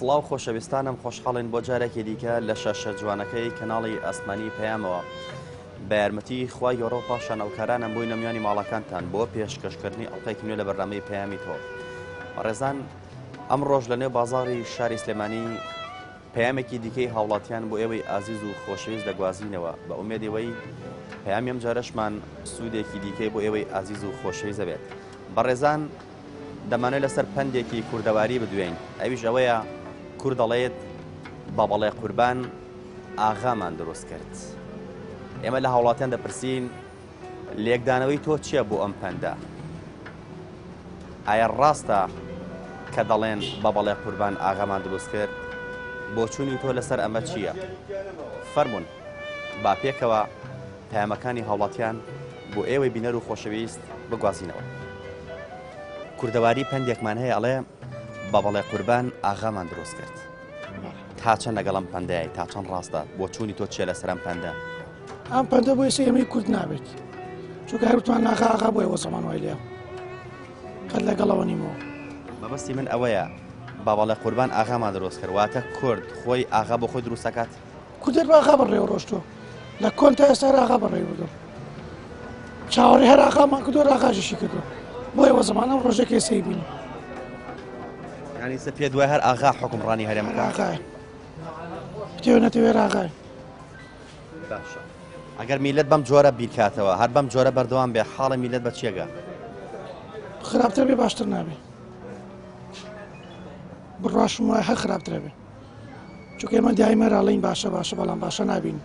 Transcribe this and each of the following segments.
سڵاو خۆشەویستانم خۆشحاڵین بۆ جارێکی دیکە لە شەشە جوانەکەی کەناڵی ئەسمانی پەیامەوە بە یارمەتی خوای یۆڕۆپا شانەوکارانم بووینە میانی ماڵەکانتان بۆ پێشکەشکردنی ئەڵلقەیەکی نوێ لە بەرنامەی پەیامی تۆ. ڕێزان ئەم ڕۆژ لە نێو بازاڕی شاری سلێمانی پەیامێکی دیکەی هاوڵاتیان بۆ ئێوەی ئازیز و خۆشەویست دەگوازینەوە بە ئومێدەوەی پەیامی ئەم جارەشمان سوودێکی دیکەی بۆ ئێوەی ئازیز و خۆشەویست دەبێت. بەڕێزان دەمانێت لەسەر پندێکی کوردەواری بدوێن، ئەویش ئەوەیە کورد دەڵێت بەبەڵێ قوربان ئاغامان دروست کرد. ئێمە لە هاوڵاتیان دەپرسین لێکدانەوەی تۆ چییە بۆ ئەم پەندە؟ ئایا ڕاستە کە دەڵێن بەبەڵێ قوربان ئاغامان دروست کرد؟ بۆ چوونی تۆ لەسەر ئەمە چییە؟ فەرمونون با پێکەوە پەیامەکانی هاوڵاتیان بۆ ئێوەی بینەر و خۆشەویست بگوازینەوە. کوردەواری پندێکمان هەیە ئەڵێ بەبەڵێ قوربان ئاغامان دروست کرد. تا چەند لەگەڵ ئەم پەندەیە، تا چەند ڕاستە؟ بۆ چوونی تۆ چیە لەسەر ئەم پەندە؟ ئەم پەندە بۆ ئێستا ئێمەی کورد نابێت، چونکە هەروتوان ئاغا بۆ ئێوە زەمان وای لێ قەت لەگەڵەوە نیمەوە. مەبەستی من ئەوەیە بەبەڵێ قوربان ئاغامان دروست کرد، واتە کورد خۆی ئاغا بۆ خۆی دروست دەکات؟ کوردێت بە ئاغا بەڕێوە ڕۆشتووە، لە کۆن تا ئێستا ئاغا بەڕێ بردو، چاوەڕێ هەر ئاغامان کردو، ئاغاژیشی کردو، بۆ ئێوە زەمانە ڕۆژێک ئێستای بینی. یعنی سە پێ دوای هەر ئاغا حکومڕانی هەرێمەکە؟ ئاغایە، بتێوە نەتەوێت ئاغایە. باشە، ئەگەر میلەت بەم جۆرە بیرکاتەوە، هەر بەم جۆرە بەردەوام بێ، حاڵی میلەت بە چیەگە؟ خراپتر بێ باشتر نابێ، بڕاشم وایە هەر خراپترە بێ، چونکە ئێمە دایمە ڕاڵین باشە باشە، بەڵام باشە نابین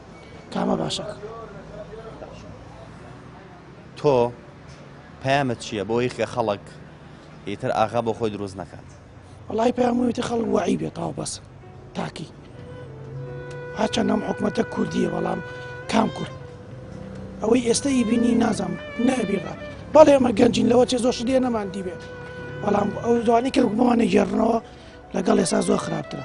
کامە باشەکە. تۆ پەیامت چییە بۆی کە خەڵک ئیتر ئاغا بۆ خۆی دروست نەکات؟ وەڵای پەیامەوەیەتی خەڵک وەعی بێت تاو بەس تاکی هاچەند ئەم حکومەتە کوردیە، بەڵام کام کورد ئەوەی ئێستای بینی نازانم نەبیڕە، بەڵێ ئێمە گەنجین لەوە چێ زۆر شتێ نەماندی بێ، بەڵام ئەو دوانی کە بمانە گێڕنەوە لەگەڵ ئێستا زۆر خراپترە.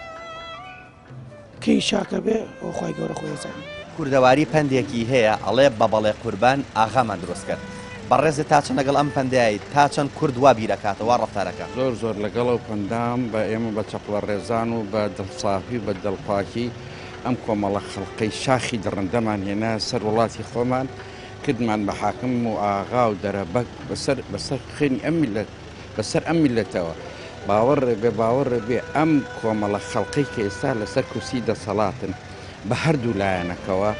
کەی شاکە بێ ئەو خی گەورە خۆی زانێ. کوردەواری پندێکی هەیە ئەڵێ بەبەڵێ قوربان ئاغامان دروست کرد. بەڕێزت تا چەند لەگەڵ ئەم پندایە، تا چەند کورد وا بیرەکاتەوە ڕەفتارەکە؟ زۆر لەگەڵ ئەو پندام بە ئێمە بە چەپڵە ڕێزان و بە دڵسافی بە دڵپاکی ئەم کۆمەڵە خەڵقەی شاخی درڕندەمان هێنا سەر وڵاتی خۆمان، کردمان بە حاکم و ئاغا و دەرەبەک بەسەر خوێنی ئەم میلەت، بەسەر ئەم میلەتەوە. باوەڕ بێ ئەم کۆمەڵە خەڵقەی کە ئێستا لەسەر کورسی دەسەڵاتن بە هەردوو لایەنەکەوە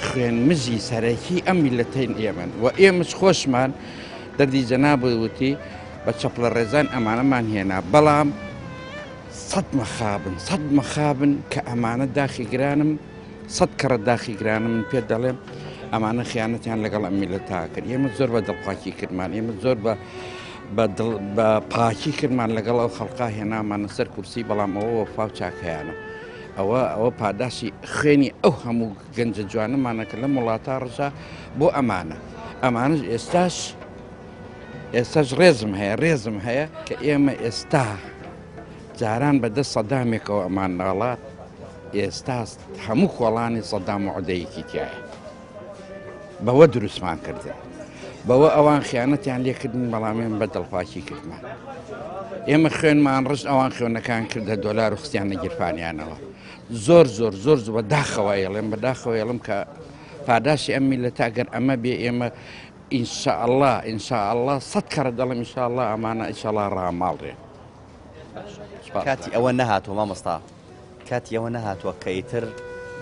خوێن مزی سەرەکی ئەم میلەتین ئێمن و ئێمەش خۆشمان دەردی جەنابووی وتی بە چەپڵە ڕێزان ئەمانەمان هێنا، بەڵام سەد مەخابن کە ئەمانە داخی گرانم، سەد کەڕە داخی گرانم پێ دەڵێم ئەمانە خیانەتیان لەگەڵ ئەم میلەتا کرد. ئێمە زۆر بە دڵپاکی کردمان، ئێمە زۆر بە پاکی کردمان لەگەڵ ئەو خەڵقا هێنامانە سەر کورسی، بەڵام ئەوە وەفا و چاکەیانە. ئەوە پاداشی خوێنی ئەو هەموو گەنجە جوانەمانە کە لە وڵاتە ڕژا بۆ ئەمانش ئێستاش ڕێزم هەیە کە ئێمە ئێستا جاران بەدەست سەدامێکەوە ئەمان ناڵات، ئێستا هەموو کۆڵانی سەدام عودەیەکی تایە، بەوە دروستمان کردن، بەوە ئەوان خیانەتیان لێکردن، بەڵامێن بە دڵپاکی کردمان. ئێمە خوێنمان ڕژ ئەوان خوێنەکان کردە دۆلار و خستیانە گیرفانیانەوە. زۆر بەداخەوە ئێڵم کە پاداشی ئەم میلەتە ئەگەر ئەمە بێ ئێمە ئینشاءالله سەد کەرە دەڵم ئینشاءالله ئەمانە ئینشاءالله ڕاماڵێ. کاتی ئەوە نەهاتوە مامۆستا، کاتی ئەوە نەهاتووە کە ئیتر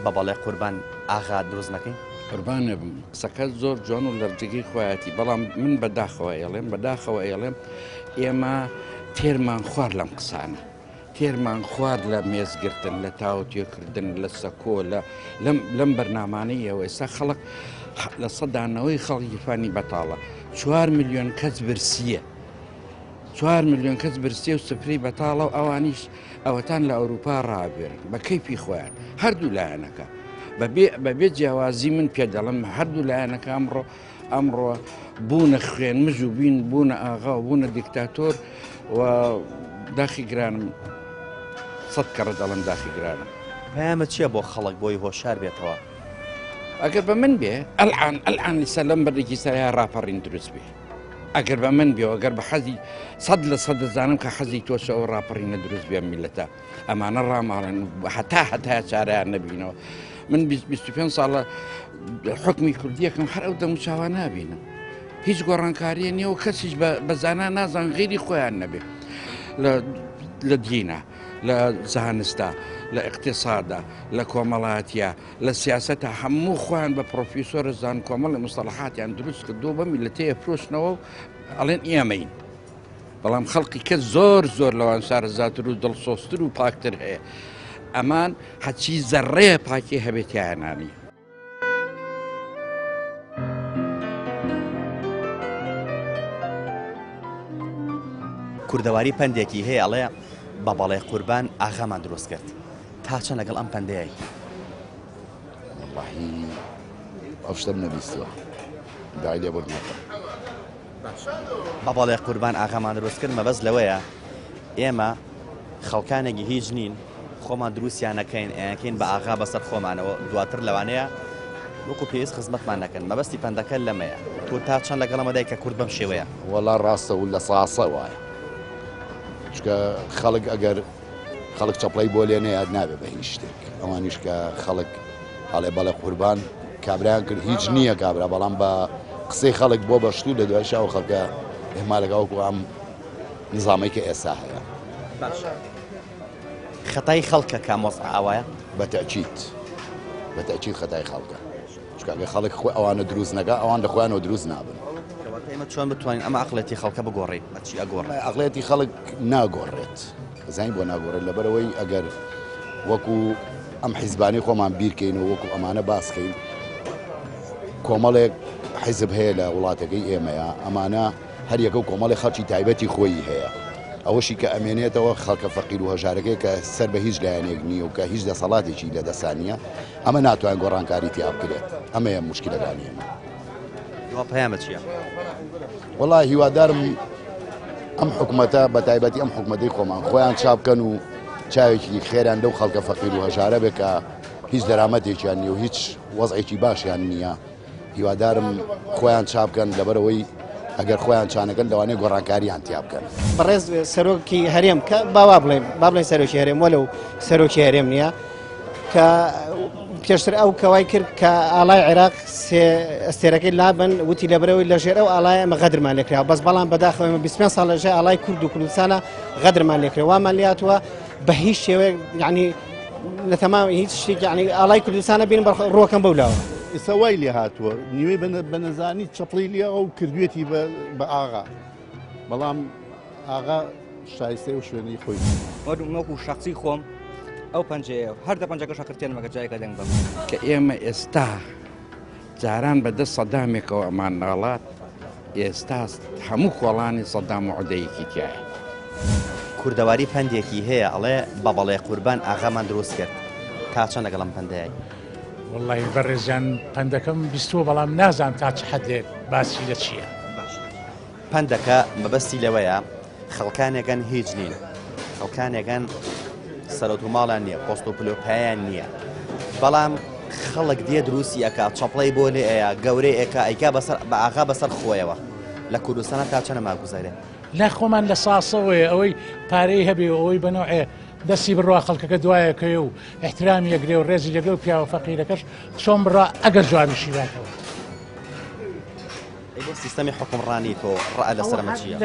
بەبەڵێ قوربان ئاغا دروست نەکەین؟ قوربانە بم، قسەکە زۆر جوان و لەرجگەی خۆیەتی، بەڵام من بەداخەوە ئێڵێم ئێمە تێرمان خوارد لەم قسانە، تێرمان خوارد لە مێزگرتن، لە تاوتێکردن، لە سەکۆ، لەم بەرنامانەیەوە. ئێستا خەڵک لە سەدانەوەی خەڵکی گیرفانی بەتاڵە، 4 ملیۆن کەس برسیە، 4 ملیۆن کەس برسیە و سپری بەتاڵە و ئەوانیش ئەوەتان لە ئەوروپا ڕابێن بە کەیفی خۆیان هەردوو لایەنەکە. بەبێ جیاوازی من پێ دەڵم هەردوو لایەنەکە ئەمڕۆ بوونە خوێنمژ و بوونە ئاغا و بوونە دیکتاتۆر و داخی گرانم، سەد کەڕە دەڵم داخی گرانم. پەیامە چییە بۆ خەڵک بۆی هۆشار بێتەوە؟ ئەگەر بە من بێ ئەلعان لەسەر لەم بەردێکی سەریا ڕاپەڕین دروست بێ، ئەگەر بە من بێ ئەگەر بە حەزی 100% دەزانم کە حەزی تۆش ئەو ڕاپەڕینە دروست بێ میلەتە ئەمانە ڕاماڵن هەتا چارەیان نەبینەوە من 25 ساڵە حکمی کوردیەکەم هەر ئەو دەموچاوە نابینم هیچ گۆڕانکاریە نییە و کەسیش بە زانان نازان غیری خۆیان نەبێ لە دینە لە زانستە لە اقتصادە لە کۆمەڵاتیە لە سیاسەتە هەموو خۆیان بە پرۆفیسۆرە زان کۆمەڵی مستەڵەحاتیان دروست کردو بە میلەتەیە فرۆشنەوە و ئەڵێن ئێمەین بەڵام خەڵقی کە زۆر لەوان شارەزاتر و دڵسۆستر و پاکتر هەیە ئەمان هەچی زەڕێ پاکی هەبێتیانانی کوردەواری پندێکی هەیە ئەڵێ بە بەڵێ قوربان ئاغامان دروست کرد تا چەند لەگەڵ ئەم پندەیە والله ئەو شتم نەبیستوە دای لێ بردنەکە بە بەڵێ قوربان ئاغامان دروست کرد مەبەست لەوەیە ئێمە خەڵکانێکی هیچ نین خۆمان دروستیانەکەین ئەیانکەین بە ئاغا بەسەر خۆمانەوە دواتر لەوانەیە وەکو پێویست خزمەتمان نەکەن مەبەستی پندەکە لەمەیە تۆ تا چەند لەگەڵەمەدای کە کورد بەم شێوەیە وەڵا ڕاستە و لە ساسە وایە چکە خەڵک ئەگەر خەڵک چەپڵی بۆ لێ نەیاد نابێ بە هیچ شتێک ئەوانیش کە خەڵک هەڵێ بەڵێ قوربان کابرایان کرد هیچ نییە کابرا بەڵام بە قسەی خەڵک بۆ بەشتوو لە دوای شاو خەڵکە ئێمالەکەوەکو ئەم نظامی کە ئێستا هەیە خەتای خەڵکە کامۆس ئاوایە بەتەکیید خەتای خەڵکە چکە خەڵک خۆی ئەوانە دروست نەکە ئەوان لە خۆیانەوە دروست نابن ئێمە چۆن بتوانین ئەمە عەقڵەتی خەڵکە بگۆڕی بەچی ئەگۆڕێ عەقڵەتی خەڵک ناگۆڕێت زانی بۆ ناگۆڕێت لەبەرەوەی ئەگەر وەکو ئەم حیزبانی خۆمان بیرکەین و وەکو ئەمانە باسکەین کۆمەڵێک حیزب هەیە لە وڵاتەکەی ئێمەیە ئەمانە هەر یەکە و کۆمەڵی خەڵکی تایبەتی خۆی هەیە ئەوەشی کە ئەمێنێتەوە خەڵکە فەقیر و هەژارەکەی کە سەر بە هیچ لایەنێک نییە و کە هیچ دەسەڵاتێکی لە دەسانیە ئەمە ناتوان گۆڕانکاری تیا بکرێت ئەمەیە موشکیلەکانی ئێمە پەیامە چییە؟ وەڵای هیوادارم ئەم حکومەتە بە تایبەتی ئەم حکومەتەی خۆمان خۆیان چاپکەن و چاوێکی خێران لەو خەڵکە فەقیر و هەژارە بێ کە هیچ دەرامەتێکیان نییە و هیچ وەزعێکی باشیان نییە هیوادارم خۆیان چاپکەن لەبەرەوەی ئەگەر خۆیان چانەکەن لەوانەیە گۆڕانکاریان تیا بکەن بەڕێز سەرۆکی هەرێم کە با بڵێن سەرۆکی هەرێم وەلو سەرۆکی هەرێم نییە کە پێشتر ئەو کەوای کرد کە ئاڵای عێراق ئەستێرەکەی لابن وتی لەبەرەوەی لەژێر ئەو ئاڵایە ئەمە غەدرمان لێکراوە بەس بەڵام بەداخەوە ئێمە 25 ساڵ لەژێر ئاڵای کورد و کوردستانە غەدرمان لێکراوە وامان لێهاتووە بە هیچ شێوەیە یعنی لە تەمام هیچ شتێک یعنی ئاڵای کوردستانە بین ڕۆکەم بەولاوە ئێستا وای لێ هاتووە نیوەی بە نەزانی چەپڵی لێ ئەو کردوێتی بە ئاغا بەڵام ئاغا شایستەی و شوێنەی خۆی وەکو شخصی خۆم ئەو پەنجەیە هەردە پەنجەکە شەکردێنمەکە جایەکە دەنگ بم کە ئێمە ئێستا جاران بەدەست سەدامێکەوە ئەمان ناڵات ئێستا هەموو کۆڵانی سەدام و عودەیەکی تایە کوردەواری پندێکی هەیە ئەڵێ بە بەڵێ قوربان ئاغامان دروست کرد تا چەند لەگەڵ ئەم پندەیە والله بەڕێزیان پندەکەم بیستووە بەڵام نازانم تا چ حەدێک باسی لە چییە پندەکە مەبەستی لەوەیە خەڵکانێکەن هیچ نین خەڵکانێکەن سەرۆت و ماڵیان نییە پۆست و پلۆپایان نییە بەڵام خەڵک دێ دروستی ئەکا چەپڵەی بۆ لێ ئەیە گەورەی ئەکا ئەیکا بە ئاغا بەسەر خۆیەوە لە کوردستانە تا چەنە ماگوزارێ لە خۆمان لە ساسەوەیە ئەوەی پارەی هەبێ و ئەوەی بەنەوعێ دەستی بڕوا خەڵکەکە دوایەکەی و احترامی یەکرێ و ڕێزی لەگەڵ پیاوە فەقیرەکەش چۆن بڕا ئەگەر جوابیشی باتەوە بۆ سیستەمی حکومڕانی تۆ ڕائە لەسەرمە چییە؟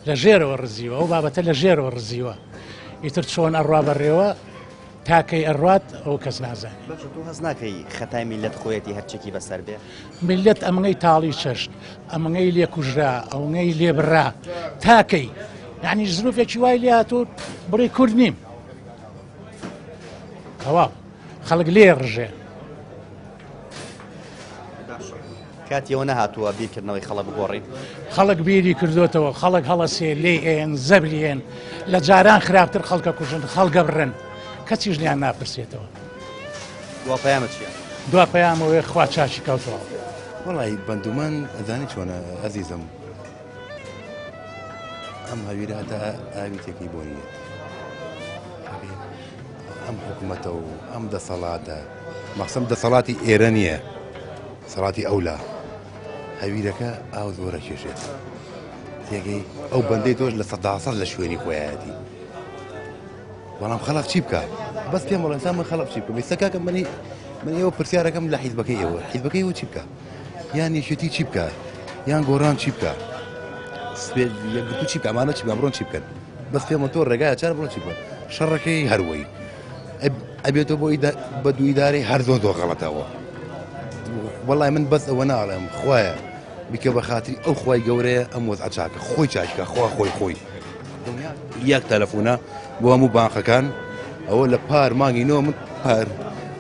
لە ژێرەوە ڕزیوە ئەو بابەتە لە ژێرەوە ڕزیوە ئیتر چۆن ئەڕوا بەڕێوە تاکەی ئەڕات ئەو کەس نازانێت تۆ هەز ناکەی خەتای میلەت خۆیەتی هەرچێکی بەسەر بێ میلەت ئەمەی تاڵی چەشت ئەمەی لێ کوژرا ئەوەی لێبڕا تاکەی یعنی زروفێکی وای لێ هاتوو بڕی کورد نیم تەواو خەڵک لێ ڕژێ کاتیەوە نەهاتووە بیرکردنەوەی خەڵک بگۆڕین خەڵک بیری کردوتەوە خەڵک هەڵەسێ لێ ئێن زەبرێن لە جاران خراپتر خەڵکە کوژن خەڵگە بڕن کەچیش لیان ناپرسێتەوە دوا پەیامە چییە؟ دوا پەیامەوەی خوا چاچی کەوتەوە وەڵی بەندومان ئەزانی چۆنە ئەزیزم ئەم هەویرە هەتا ئاویتێکی بۆ نیە ئەم حکوومەتە و ئەم دەسەڵاتە مەخسەم دەسەڵاتی ئێرە نییە سەڵاتی ئەولا هەویرەکە ئاو زۆرە کێشێت تێگەی ئەو بەندەی تۆش لە سەداسەد لە شوێنی خۆیاتی بەڵام خەڵق چی بکە بەس پێم وڵە ئینسان من خەڵق چی بکە بیستە کاکە من ئێوە پرسیارەکەم لە حیزبەکەی ئێوە حیزبەکەی ئەوە چی بکە یان یەکێتی چی بکە یان گۆڕان چی بکە یەکگرتو چی بکە ئەمانە چی بکە بڕۆن چی بکەن بەس پێمە تۆ ڕێگایە چار بڕۆن چی بکەن شەڕەکەی هەروەی ئەبێتەوە بۆ بە دوو ئیدارەی هەر زۆر غەڵەتەوە وەڵای من بەس ئەوە ناڵێم خوایە بیکە بە خاتری ئەو خوای گەورەیە ئەم وەزعە چاکە خۆی چاکە خوا خۆی یەک تەلەفۆنە بۆ هەموو بانقەکان ئەوە لە پار مانگینەوە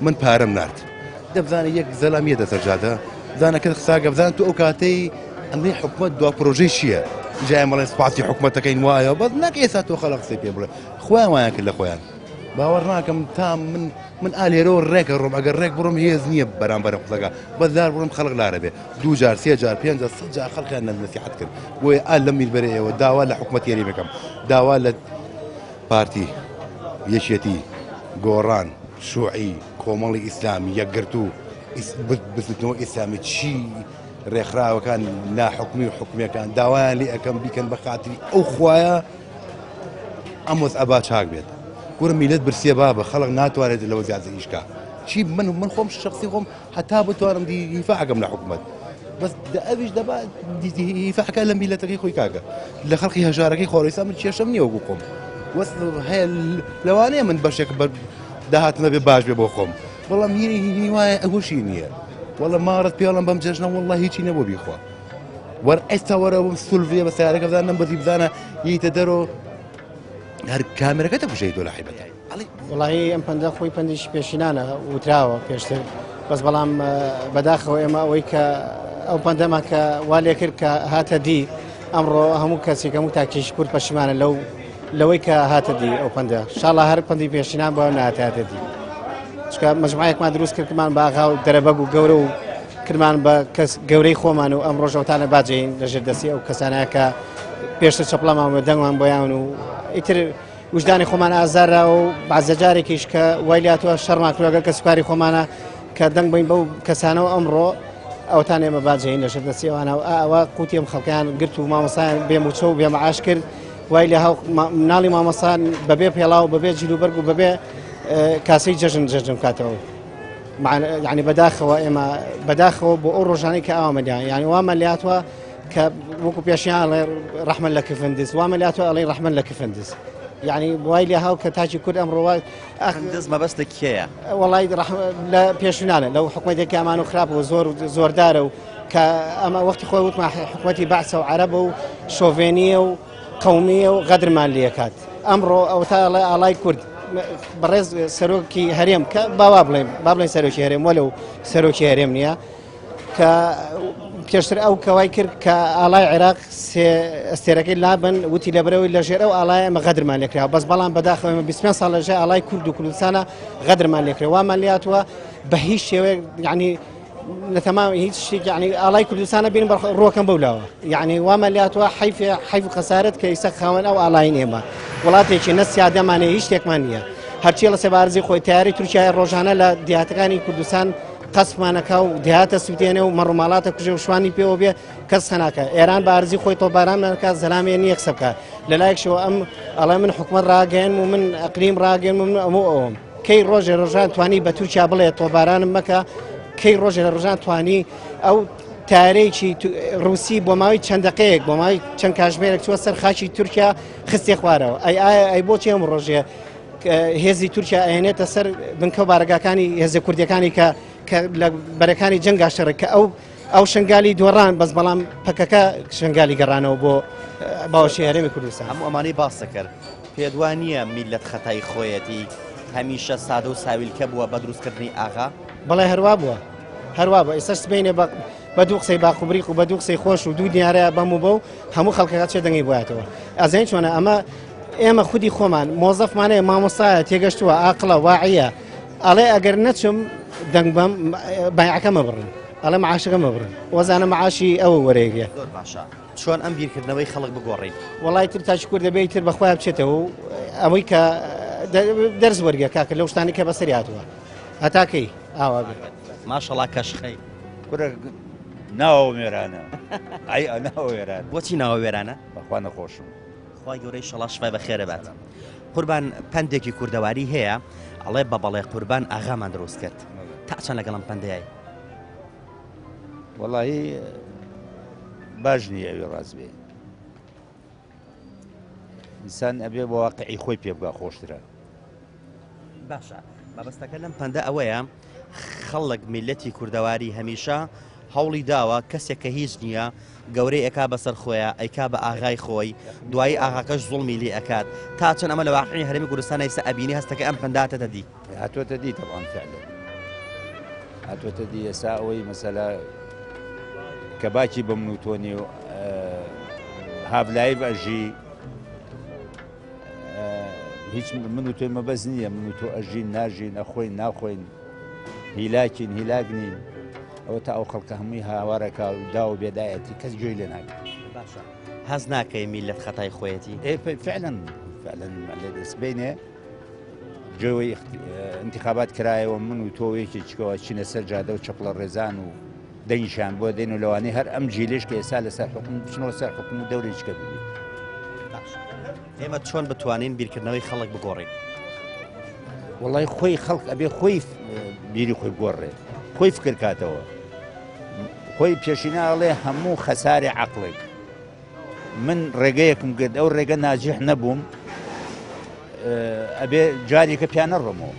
من پارەم نارد دەبزانێت یەک زەلامیە دەسەرجادە بزانەکە قساگە بزان تو ئەو کاتەی ئەمەی حکومەت دوا پرۆژەی چییە جای مەڵێن سپاسی حکومەتەکەین وایە بەس نەک ئێستا تۆ خەڵق قسەی پێ بڵێ خۆیان وایان کرد لە خۆیان باوەڕ ناکەم تا من ئالێرەوە ڕێکە ڕۆم ئەگەر ڕێک بڕۆم هێز نییە بەرامبەر قسەکە بەزار بڕۆم خەڵق لارە بێ 2 جار 3 جار 5 جار 100 جار خەڵقیان نەسیحەت کرد بۆیە ئال لە میربەرەیەوە داوا لە حکومەت یاریمەکەم داوا لە پارتی یەکێتی گۆڕان شوعی کۆمەڵی ئیسلامی یەکگرتو بزنەوە ئیسلامی چی ڕێکخراوەکان ناحکومی و حکومیەکان داوایان لێ ئەەکەم بیکەن بە خاتری ئەو خوایە ئەم وەزعە چاک بێت گورم میلەت برسیە بابە خەڵق ناتوانێت لەوە زیادە ئیشکا چی من خۆم شخصی خۆم هەتا بتوانم دیفاعەکەم لە حکومەت بەس ئەویش دەبا دیفاعەکە لە میلەتەکەی خۆی کاکە لە خەڵقی هەژارەکەی خۆڕیسا من کێشەم نییە وەکو خۆم وەست هەیە لەوانەیە من بەشێک داهاتمە بێ باش بێ بۆ خۆم بەڵام هینی وایە ئەوەشی نییە وەڵە ماڕەت پێڵم بەم جەژنە وەڵڵا هیچی نەبوو بیخوا وەر ئێستا وەرە بم سولڤێ بە سیارەکە بزانم بەزی بزانە ییتە دەرۆ هەر کامێرەکە دەپوشەی تۆ لە حیبەتە وڵی ئەم پەندە خۆی پندیش پێشینانە وتراوە پێشتر بەس بەڵام بەداخەوە ئێمە ئەوەی کە ئەو پەندەما کە وا لێ کرد کە هاتە دی ئەمڕۆ هەموو کەسێک هەموو تاکیش کورد پەشیمانە لەوەی کە هاتە دی ئەو پەندە شاڵە هەر پەندی پێشینان بۆ ناتاتە دی چکە مەجموعەیەکمان دروست کردمان باغا و دەرەبەگ و گەورە و کردمان بە کەس گەورەی خۆمان و ئەم ڕۆژەوتانە باجین لەژێر دەستی ئەو کەسانەیە کە پێشتر چەپڵەمان بە دەنگمان بۆیان و ئیتر وجدانی خۆمان ئازارا و بەعزە جارێکیش کە وای لاتوە شەڕمان کردوگەر کە سوکاری خۆمانە کە دەنگ بین بەو کەسانەوە ئەمڕۆ ئەوتان ئێمە باجین لەژێر دەستیەوانە و ئەوە قوتیم خەڵکیان گرت و مامۆسایان بێموچە و بێمەعاش کرد وای لە مناڵی مامۆسان بەبێ پێڵاو بەبێ جیلوبەرگ و بەبێ کاسەی جەژن کاتەوە یعنی بەداخەوە ئێمە بەداخەوە بۆ ئەو ڕۆژانەی کە ئاوامەدیان یعنی وامە لاتوە کە وەکو پێشیان ئەڵێ ڕەحمەت لە کفندز وامە لاتوە ئەڵێ ڕەحمەت لە کفندز یعنی وای لێ هاو کە تاجی کورد ئەمڕۆ کفندز مەبەستە کێیە وەڵی لە پێشوانە لەو حکومەتێکی ئەمان و خراپ و زۆردارە و کە ئەمە وەختی خۆی وتمان حکومەتی بەعسە و عەرەبە و شۆڤێنیە و قەومیە و غەدرمان لێکات ئەمڕۆ ئەو تا ئاڵای کورد بەڕێز سەرۆکی هەرێم کە با بڵێن سەرۆکی هەرێم وەلو سەرۆکی هەرێم نییە کە پێشتر ئەو کەوای کرد کە ئاڵای عێراق ئەستێرەکەی لابن وتی لەبەرەوەی لەژێر ئەو ئاڵای ئەمە غەدرمان لێکراوە بەس بەڵام بەداخەوە 25 ساڵ لەژێر ئاڵای کورد و کوردستانە غەدرمان لێکرێ وامان لاتوە بە هیچ شێوەیە یعنی لە تەمام هیچ شتێک یعنی ئاڵای کوردستانە بین ڕۆکەم بەولاوە یعنی وامان لاتوە حیف و خەسارەت کە ئیسە خاوەن ئەو ئاڵاین ئێمە وڵاتێکی نەسیادەمانەیە هیچ شتێکمان نییە هەرچی لە سێبارزی خۆی تیاری تورکیای ڕۆژانە لە دیاتەکانی کوردستان قەسمانەکە و دیهاتە سووتێنێ و مەڕووماڵاتە کوژێ و شوانی پێوە بێ کەس هەناکە ئێران بارزی خۆی تۆباران نەکات زەلامێ نییە قسە بکات لەلایەکشەوە ئەم ئەڵێ من حکومەت ڕاگەن و من ئەقلیم ڕاگەن و من ئەمە ئەوم کەی ڕۆژێ ڕۆژان توانی بە تورکیا بڵێ تۆبارانم مەکە کەی ڕۆژێ لە ڕۆژان توانی ئەو تارێکی رووسی بۆ ماوەی چەند دقەیەک بۆ ماوەی چەند کاتژمێرێک چوە سەر خاچی تورکیا خستێ خوارەوە ئەی بۆچی ئەم ڕۆژێ هێزی تورکیا ئەهێنێتە سەر بنکە بارگاکانی هێزە کوردیەکانی کە لە بەرەکانی جەنگا شەڕێک کە ئەو شنگالی دۆڕان بەس بەڵام پەکەکە شنگالی گەڕانەوە بۆ باوەشی هەرێمی کوردستان هەموو ئەمانەی باسە کرد پێدوان نییە میلەت خەتای خۆیەتی هەمیشە سادە و ساویلکە بووە بە دروستکردنی ئاغا بەڵێ هەروە بووە هەروە بە ئێستا سبینێ بە دوو قسەی باخوبریق و بە دوو قسەی خۆش و دوو دیارەیە بەم و بە و هەموو خەڵکەکە چێ دەنگی بۆیاتەوە ئەزین چۆنە ئەمە ئێمە خودی خۆمان مۆزەفمانەیە مامۆستایە تێگەشتووە ئاقڵە واعیە ئەڵێ ئەگەر نەچم دەنگ بەم بایعەکەمە بڕن ئەڵێ معاشەکەمە بڕن وەزانە معاشی ئەوە وەرەیەگە زۆر باشە چۆن ئەم بیرکردنەوەی خەڵک بگۆڕین وڵای تر تاچ کوور دەبێت تر بەخوای بچێتەوە و ئەوەی کە دەرز وەرگە کاکە لەو شتانی کە بەسەری هاتووە هەتاکەی ئاوا ماشەڵا کەشخەی ناوە وێرانە ئەی ناوە وێران بۆچی ناوە وێرانە بەخوا نەخۆشم خی گەورەی شەڵا شفای بەخێرە بات قوربان پندێکی کوردەواری هەیە ئەڵێ بە بەڵێ قوربان ئاغامان دروست کرد تا چەند لەگەڵم پندەیە وەڵی باش نییە ئەوێ ڕاست بێ ئینسان ئەبێ بە واقعی خۆی پێ بگا خۆشترە باشە مەبەستەکە لەم پندە ئەوەیە خەڵک میلەتی کوردەواری هەمیشە هەوڵی داوە کەسێک کە هیچ نییە گەورەی ئەکا بەسەر خۆیە ئەیکا بە ئاغای خۆی دوایی ئاغاکەش زوڵمی لێ ئەکات تا چەند ئەمە لە واقعی هەرمی کوردستان ئێستا ئەبینی هەستەکە ئەم پنداتە دی هاتوۆتە دی تەبعاً فعلا هاتوۆتە دی ئێستا ئەوەی مەسەلا کە باکی بە من و تۆنی و هاولایی بەژی هیچ من و تۆی مەبەز نییە من و تۆ ئەژین ناژین ئەخۆین ناخۆین هیلاکین هیلاگنین ئەوە تا ئەو خەڵکە هەمووی هاوارەکە و دا و بێدایەتی کەس گوێی لێ ناگرێت باشە هەز ناکەی میلەت خەتای خۆیەتی فعلا لە دەستبینێ جۆی انتخابات کرایەوە من و تۆ یەکێکەوە چینە سەر جادە و چەپڵە ڕێزان و دەنگیشان بۆ دێن و لەوانەی هەر ئەم جیلش کە ئێستا لەسەر حکوم بچنەوە سەر حکوم و دەورێککە ببی ئێمە چۆن بتوانین بیرکردنەوەی خەڵک بگۆڕین وڵی خۆی خەڵک ئەبێ خۆی بیری خۆی گۆڕێ خۆی فکر کاتەوە خۆی پێشیناڵێ هەموو خەساری عەقڵێک من ڕێگەیەکم کرد ئەو ڕێگە ناجح نەبووم ئەبێ جارێکە پیانە ڕۆمەوە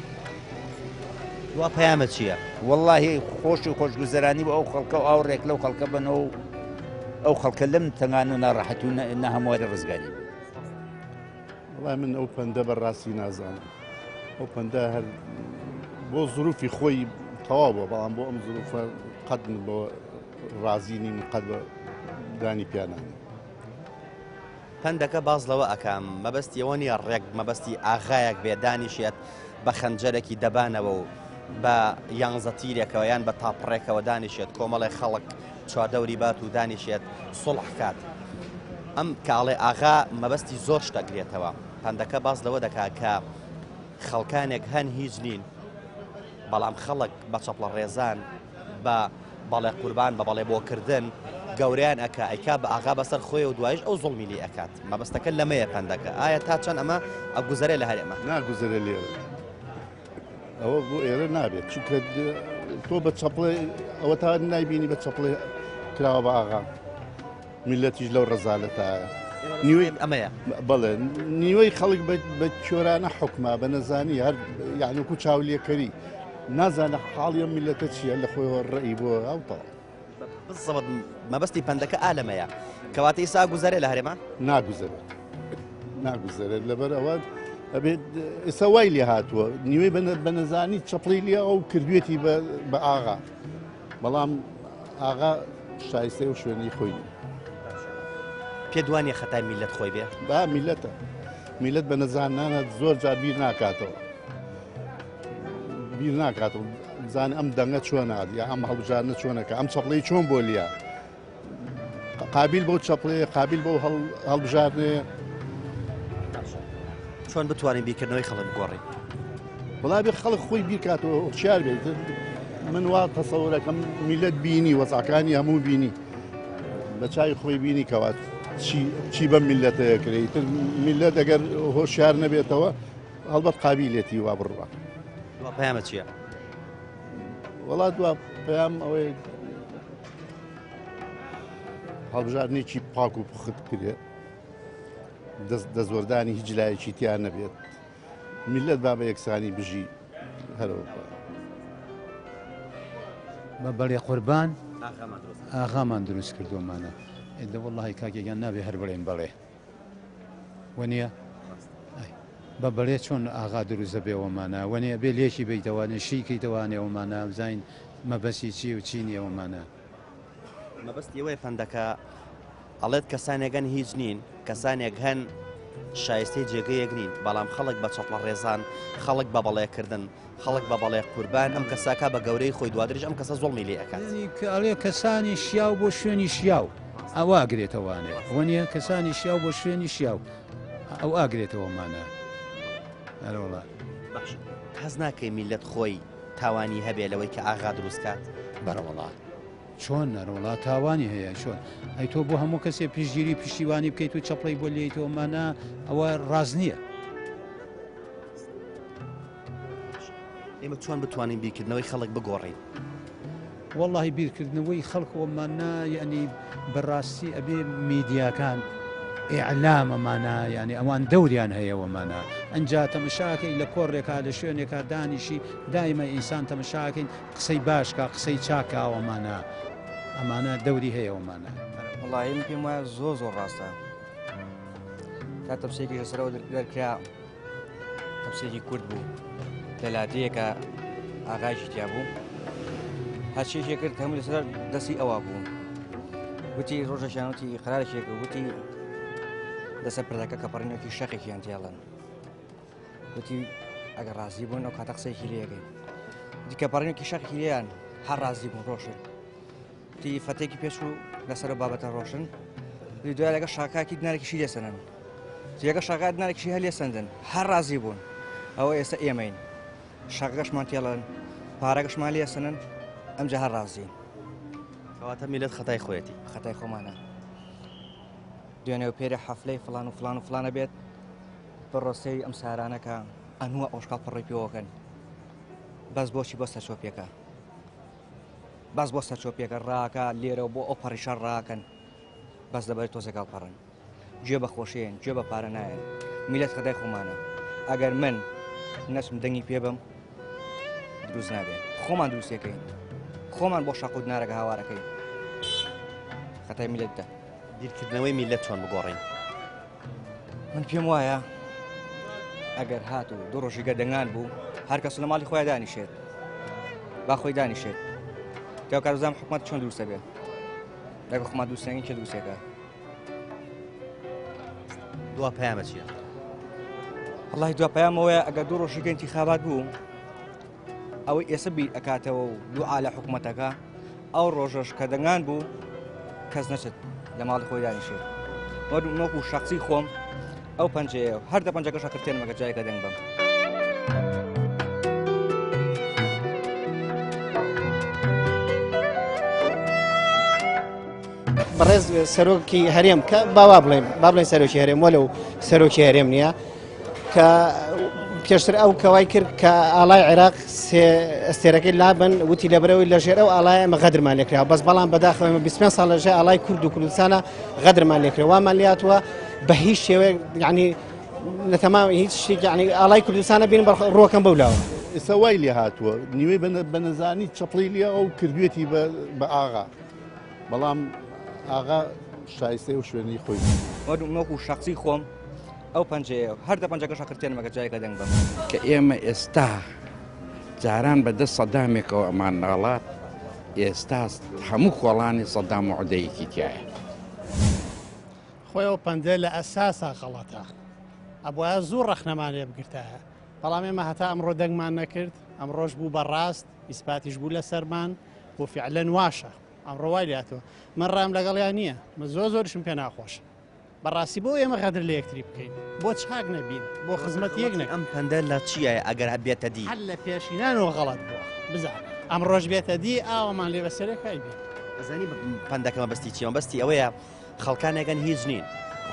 وا پەیامە چییە؟ واللهی خۆش و خۆشگوزەرانی بە ئەو خەڵکە و ئاوڕێک لەو خەڵکە بنەوە ئەو خەڵکە لەم تەنگان و ناڕەحەت و نە هەمواری ڕزگاری وڵای من ئەو پەندە بەڕاستی نازانم ئەو پەندە هەر بۆ زروفی خۆی تەواو بووە بەڵام بۆ ئەم زروفە قەت من بۆ ڕازی نیم قەت بە دانی پیانانی پندەکە باز لەوە ئەکەم مەبەستیەوە نیە ڕێک مەبەستی ئاغایەک بێ دانیشێت بە خەنجەرێکی دەبانەوە و بە یانزە تیرێکەوە یان بە تاپڕێکەوە دانیشێت کۆمەڵی خەڵک چواردەوری بات و دانیشێت سوڵح کات ئەم کاڵێ ئاغا مەبەستی زۆر شتەگرێتەوە پندەکە باز لەوە دەکات کە خەڵکانێک هەن هیچ نین بەڵام خەڵک بە چەپڵە ڕێزان بە بەڵێ قوربان بە بەڵێ بۆکردن گەوریان ئەکا ئەیکا بە ئاغا بەسەر خۆی و دوایش ئەو زوڵمی لێ ئەکات مەبەستەکە لەمەیە پندەکە ئایا تا چەند ئەمە ئەگوزەرێ لە هەرێمە ناگوزەرە لێرە ئەوە بۆ ئێرە نابێت چونکە تۆ بە چەپڵێ ئەوە تا نایبینی بە چەپڵێ کراوە بە ئاغا میلەتیش لەو ڕەزالەتایە نیوەی ئەمەیە بەڵێ نیوەی خەڵک بە کۆرانە حکومە بە نەزانی هەر یعنیکو چاولێکەری نازانە حاڵی ئەم میلەتە چییە لە خۆیەوە ڕێی بۆ ئەوتە بزەوت مەبەستی پندەکە ئالەمەیە کەواتە ئێستا گوزەرێ لە هەرێمە ناگوزەرێت لەبەر ئەوە ئەبێت ئێستا وای لێ هاتووە نیوەی بە نەزانی چەپڵی لێ ئەو کردوێتی بە ئاغا بەڵام ئاغا شایستەی و شوێنی خۆی پێ دوانیە خەتای میلەت خۆی بێ با میلەتە میلەت بە نەزانانە زۆر جار بیر ناکاتەوە بیر ناکاتەوە بزانێ ئەم دەنگە چۆن یا ئەم هەڵبژارنە چۆنەکە ئەم چەپڵەی چۆن بۆ لیا قابل بۆ چەپڵەیە قابل بۆ هەڵبژارنەیە چۆن بتوانین بیرکردنەوەی خەڵک بگۆڕین وڵای بێ خەڵک خۆی بیرکاتەوە هۆشیار بێت من وا تەسەوورەکەم میلەت بینی وەزعەکانی هەموو بینی بە چای خۆی بینی کەوات چی بەم میلەتەیە کرێت میلەت ئەگەر هۆشیار نەبێتەوە هەڵبەت قابیلێتی وا بڕوە پەیامە چییە؟ وڵات دووە پەیام ئەوەی هەڵبژارنێکی پاک و پخت کرێت دەزۆردانی هیچ لایەکی تیان نەبێت میلەت با بە یەکسانی بژی هەرەوە بە بەڵێ قوربان ئاغامان دروست کردومانە ئێدە وەڵڵاهی کاکێکیان نابێ هەر بڵێن بەڵێ وەنیە بە بەڵێ چۆن ئاغا دروستە بێەوەمانە وەنێ بێ لێکی بیتەوانێ شیکەی دەوانێەوەمانە بزین مەبەسی چی و چینی ئەومانە مەبەستی ئەوەی پندەکە ئەڵێت کەسانێکگەن هیچ نین کەسانێک هەن شایستەی جێگەیەک نین بەڵام خەڵک بە چەپڵە ڕێزان خەڵک بە بەڵێکردن خەڵک بە بەڵێ قوربان ئەم کەساکە بە گەورەی خۆی دوادرش ئەم کەسە زۆڵمی لێ ئەکات ئەڵێ کەسانی شیاو بۆ شوێنی شیاو ئەو ئاگرێتەوانێ وەنیە کەسانی شیاو بۆ شوێنی شیاو ئەو ئاگرێتەوەمانە ئەرەوەڵا باش حەز ناکەی میلەت خۆی تاوانی هەبێ لەوەی کە ئاغا دروستکات بەرەوەڵا چۆن نەرۆڵا تاوانی هەیە چۆن ئەی تۆ بۆ هەموو کەسێ پیشگیری پشتیوانی بکەیت و چەپڵی بۆ لێیتەوەمانە ئەوە ڕاز نییە. ئێمە چۆن بتوانین بیرکردنەوەی خەڵک بگۆڕین؟ واللهی بیرکردنەوەی خەڵکەوەمانە یعنی بەڕاستی ئەبێ میدیاکان ئیعلامەمانە ینی ئەوان دەوریان هەیەوەمانە ئەنجا تەمەشاکەی لە کۆڕێکا لە شوێنێکا دانیشی دایمە ئینسان تەمەشاکەین قسەی باشکە قسەی چاکاوەمانە ئەمانە دەوری هەیەوەمانە. وڵی من پێم وایە زۆر ڕاستە تا تەپسێکی لەسەرەوە دەرکرا تەپسێکی کورد بوو لە لادەیەکە ئاغاژی تیا بوو هەرچێکێک کرد هەموو لەسەر دەستی ئەوە بوو وتی ڕۆژەشانوتی قرارێکێکە وتی دەسەر پردەکە کە پەڕینێکی شەقێکیان تیاڵن وتی ئەگەر ڕازی بوون ئەو کاتە قسەیەکی لێگەین دیکە پەڕینێکی شەقی لێیان هەر ڕازی بوون ڕۆشن تی فەتێکی پێش و لەسەر بابەتە ڕۆشن دوای لەگە شاکاکی دنارێکیشی لێسەنن جێگە شاکات دنارێکیشی هەر لێسەندن هەر ڕازی بوون ئەوە ئێستا ئێمەین شاگەشمان تێڵن پارەگەشمان لێسەنن ئەمجا هەر ڕازین کەواتە میلەت خەتای خۆیەتی خەتای خۆمانە دوێنێ پێرە حەفلەی فلان و فلان و فلانە بێت بڕۆستەی ئەم سارانەکە ئەنووە ئەوشقا پڕی پێوەکەن بەس بۆچی بۆ سەرچۆپیەکە بەس بۆ سەرچۆپیەکە ڕاکە لێرە بۆ ئەو پەڕیشە ڕاکەن بەس دەبێت تۆزێکاڵ پەڕن گوێ بە خۆشیێن گوێ بە پارە نایەن میلەت خەتای خۆمانە ئەگەر من نەچم دەنگی پێ بم دروست نابێت خۆمان دروستەکەین خۆمان بۆ شەق و دنارەکە هاوارەکەین خەتای میلەتدا بیرکردنەوەی میلەت چۆن بگۆڕین؟ من پێم وایە ئەگەر هات و دوو ڕۆژیگە دەنگان بوو هەر کەس لە ماڵی خۆیان دانیشێت با خۆی دانیشێت کەو کارزانام حکومەت چۆن دروستە بێت لەگە خۆمان دووسێنی کێ دروستێکە دوا پەیامە چییە؟ وەڵی دوا پەیامەوەیە ئەگەر دوو ڕۆژیگە ئینتیخابات بوو ئەوەی ئێستا بیر ئەکاتەوە و دوعا لە حکوومەتەکە ئەو ڕۆژەش کە دەنگان بوو کەس نەچێت لە ماڵی خۆی دانیشێت وەکو شخصی خۆم ئەو پەنجەیە هەر دە پەنجەکەش کردێنمەکە جایەکە دەنگ بم بەڕێز سەرۆکی هەرێم کە باوا بڵێن سەرۆکی هەرێم وەلەو سەرۆکی هەرێم نییە کە پێشتر ئەو کەوای کرد کە ئاڵای عێراق ئەستێرەکەی لابن وتی لەبەرەوەی لە ژێر ئەو ئاڵای ئەمە غەدرمان لێکراوە بەس بەڵام بەداخەوە ئێمە 25 ساڵ لەژێ ئاڵای کورد و کوردستانە غەدرمان لێکرا وامان لاتوە بە هیچ شێوەیە یعنی لە تەمام هیچ شتێک یعنی ئاڵای کوردستانە بین ڕۆکەم بەولاوە ئێستا وای لێ هاتووە نیوەی بە نەزانی چەپڵی لێ ئەو کردوێتی بە ئاغا بەڵام ئاغا شایستەی و شوێنی خۆی وەکو شخصی خۆم ئەو پەنجەیە هەر دە پەنجەکەش کردێنمەکە جایەکە دەنگ بم کە ئێمە ئێستا جاران بەدەست سەدامێکەوە ئەمان ناڵات ئێستا هەموو کۆڵانی سەدام و عودەیەکی تایە خۆی ئەو پەنجە لە ئەساسا غەڵەتە ئەبووە زوو ڕەخنەمان لێ بگرتایە بەڵام ئێمە هەتا ئەمڕۆ دەنگمان نەکرد ئەمڕۆژ بوو بەڕاست ئیسپاتیش بوو لە سەرمان بۆ فیعلەن واشە ئەمڕۆ وای لاتەوە من ڕام لەگەڵیان نییە من زۆرشم پێ ناخۆش بەڕاستی بۆ ئێمە غەدر لە یەکتری بکەین بۆ چاک نەبین بۆ خزمەت یەک نەکەین ئەم پەندە لە چییە ئەگەر هەبێتە دی هەر لە پێشینانەوە غەڵەت بووە بزانە ئەم ڕۆژ بێتە دی ئاوەمان لێ بەسەرەکای بێت ئەزانی پەندەکەمە بەستی چیەوە بەستی ئەوەیە خەڵکانێکەن هیچ نین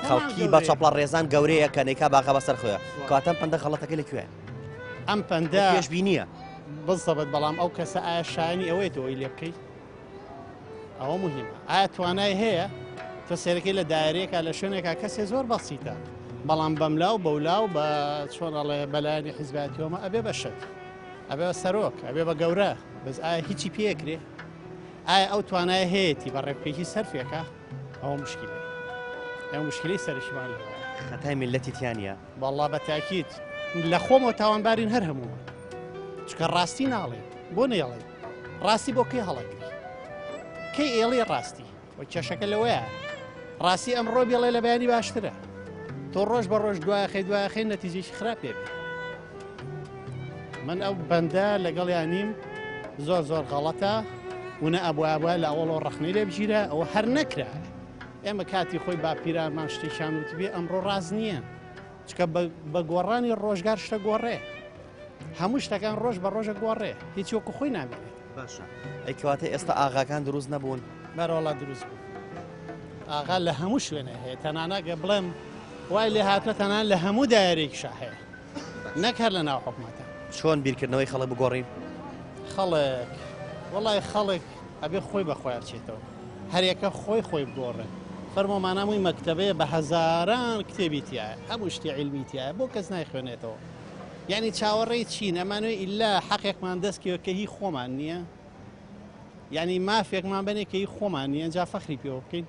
خەڵکی بە چەپڵە ڕێزان گەورەیە کە نێکا باقە بەسەر خۆیە کاتەم پەندە خەڵەتەکە لەکوێ ئەم پەندە پێشبینیە بزەبێت بەڵام ئەو کەسە ئایا شایانی ئەوەیەتەوەی لێ بکەیت ئەوە مهمە ئایا توانای هەیە تۆ سێرەکەی لە دایرەیەکە لە شوێنێکا کەسێ زۆر بەسیتە بەڵام بەملاو بەولاو بە چۆنەڵێ بەلایانی حیزباتیەوەمە ئەبێ بە شت ئەبێ بە سەرۆک ئەبێ بە گەورە بەس ئایا هیچی پێکرێ ئایا ئەو توانای هەیەی بە ڕێپێکی سەرفێکە ئەوە مشکلە ئەو مشکلەی سەرشمان لەوە خەتای میلەتی تیانە بەڵڵا بە تاکید لە خۆمەوە تاوانبارین هەر هەموو چکە ڕاستی ناڵێ بۆ نێڵێ ڕاستی بۆ کەی هەڵەگری کەی ئێڵی ڕاستی وە کێشەکە لەوەیە ڕاستی ئەمڕۆ بێڵێ لە بەیانی باشترە تۆ ڕۆژ بە ڕۆژ دوایخی نەتیجێکی خراپ پێ من ئەو بەندە لەگەڵیان نیم زۆر غەڵەتە وونە ئەبووە لە ئەوڵەوە ڕەخنەی لێ بگیرە ئەوە هەر نەکرا ئێمە کاتی خۆی باپیرانمان شتێکیان وتبێ ئەمڕۆ ڕاز نییە چکە بە گۆڕانی ڕۆژگار شتە گۆڕێ هەموو شتەکان ڕۆژ بە ڕۆژە گۆڕێ هیچ وەکو خۆی نامێنێت باشە ئەیکەواتە ئێستا ئاغاکان دروست نەبوون بەرەوەڵا دروست بوو ئاغا لە هەموو شوێنە هەیە تەنانەگە بڵێم وای لێ هاتوە تەنان لە هەموو دایرێکیشا هەیە نەکار لە ناو حکوومەتە چۆن بیرکردنەوەی خەڵک بگۆڕین خەڵک وڵای خەڵک ئەبێ خۆی بەخۆیان چێتەوە هەرێکە خۆی بگۆڕێ فەرمۆمانامووی مەکتەبەیە بە هەزاران کتێبی تایە هەموو شتی عیلمی تایە بۆ کەس نایخوێنێتەوە یعنی چاوەڕێی چین ئەمانوێ ئیلا حەقێکمان دەستکەوە کە هی خۆمان نییە یعنی مافێکمان بنێ کە هی خۆمان نییە جا فەخری پێوە بکەین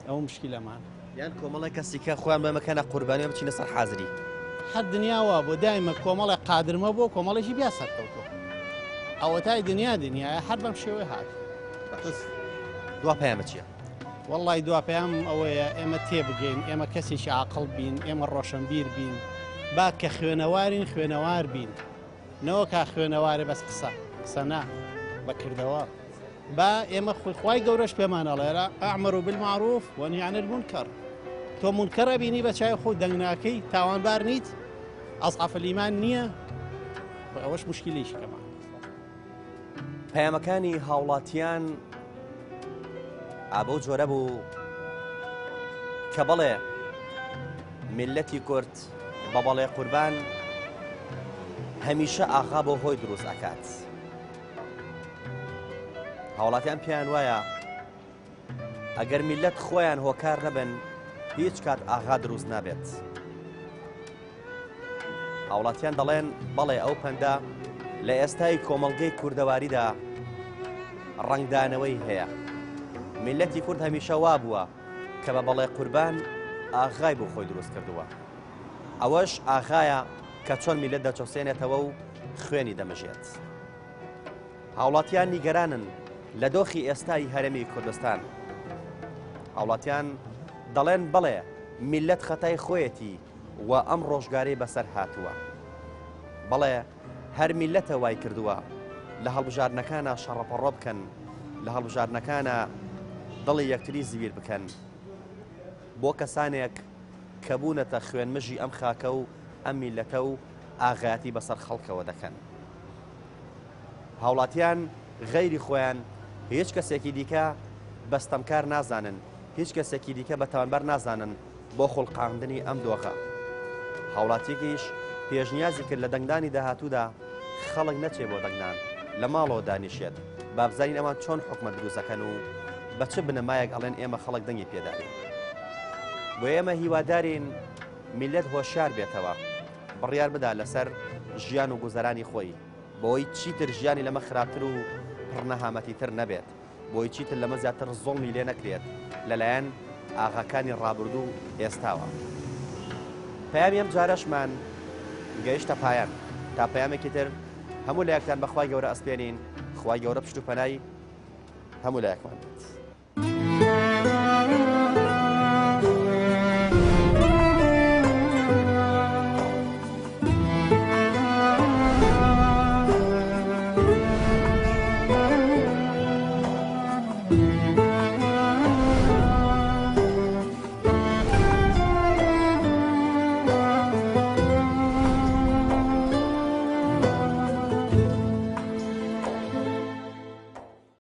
ئەو مشکلەمان یان کۆمەڵی کەسیکە خۆیان بەمەکەنە قوربانی بچینە سەر حازری هەر دنیاوە بۆ دایمە کۆمەڵی قادرمە بۆ کۆمەڵێکی بیا سەرکەوتۆ ئەوە تای دنیایە هەر بەم شێوەی هات دوا پەیامە چییە؟ وەڵی دواپەیام ئەوەیە ئێمە تێبگەین ئێمە کەسێکی عاقڵ بین ئێمە ڕۆشنبیر بین با کە خوێنەوارین خوێنەوار بین نەوە کا خوێنەوارە بەس قسە نا بەکردەوە با ئێمە خوای گەورەش پێمانەڵێرە ئەعمروا بالمعروف وەنهی عن المنکر تۆ منکەرە بینی بە چای خۆ دەنگ ناکەی تاوانبار نیت ئەضعەف الئیمان نییە ئەوەش موشکیلێکەکەمان پەیامەکانی هاوڵاتیان ئابە جۆرە بوو کە بەڵێ میلەتی کورد بە بەڵێ قوربان هەمیشە ئاغا بۆ هۆی دروست ئەکات هاوڵاتیان پێیان وایە ئەگەر میلەت خۆیان هۆکار نەبن هیچ کات ئاغا دروست نابێت هاوڵاتیان دەڵێن بەڵێ ئەو پەندە لە ئێستای کۆمەڵگەی کوردەواریدا ڕنگدانەوەی هەیە میلەتی کورد هەمیشە وا بووە کە بە بەڵێ قوربان ئاغای بۆ خۆی دروست کردووە ئەوەش ئاغایە کە چۆن میلەت دەچۆسێنێتەوە و خوێنی دەمەژێت هاوڵاتیان نیگەرانن لە دۆخی ئێستای هەرێمی کوردستان هاوڵاتیان دەڵێن بەڵێ میلەت خەتای خۆیەتی و ئەم ڕۆژگارەی بەسەر هاتووە بەڵێ هەر میلەتە وای کردووە لە هەڵبژاردنەکانە شەڕەپەڕۆ بکەن لە هەڵبژاردنەکانە دڵی یەکتری زیویر بکەن بۆ کەسانێک کە بوونەتە خوێنمژی ئەم خاکە و ئەم میلەتە و ئاغاتی بەسەر خەڵکەوە دەکەن هاوڵاتیان غەیری خۆیان هیچ کەسێکی دیکە بەستەمکار نازانن هیچ کەسێکی دیکە بە تاوانبەر نازانن بۆ خوڵقاندنی ئەم دۆخە هاوڵاتیەکیش پێشنیازی کرد لە دەنگدانی داهاتوودا خەڵک نەچێ بۆ دەنگدان لە ماڵەوە دانیشێت با بزانین ئەوان چۆن حکومەت دروستەکەن و بە چ بنەمایەک ئەڵێن ئێمە خەڵک دەنگی پێدارین بۆ ئێمە هیوادارین میلەت هۆشیار بێتەوە بڕیار بدا لەسەر ژیان و گوزەرانی خۆی بۆی چیتر ژیانی لەمە خراپتر و پڕنەهامەتیتر نەبێت بۆی چیتر لەمە زیاتر زۆڵمی لێ نەکرێت لەلایەن ئاغاکانی ڕابردوو ئێستاوە پەیامی ئەم جارەشمان گەیشتە پایان تا پەیامێکی تر هەموو لایەکتان بەخوای گەورە ئەسپێنین خوای گەورە پشت و پەنای هەموو لایەکمان بێت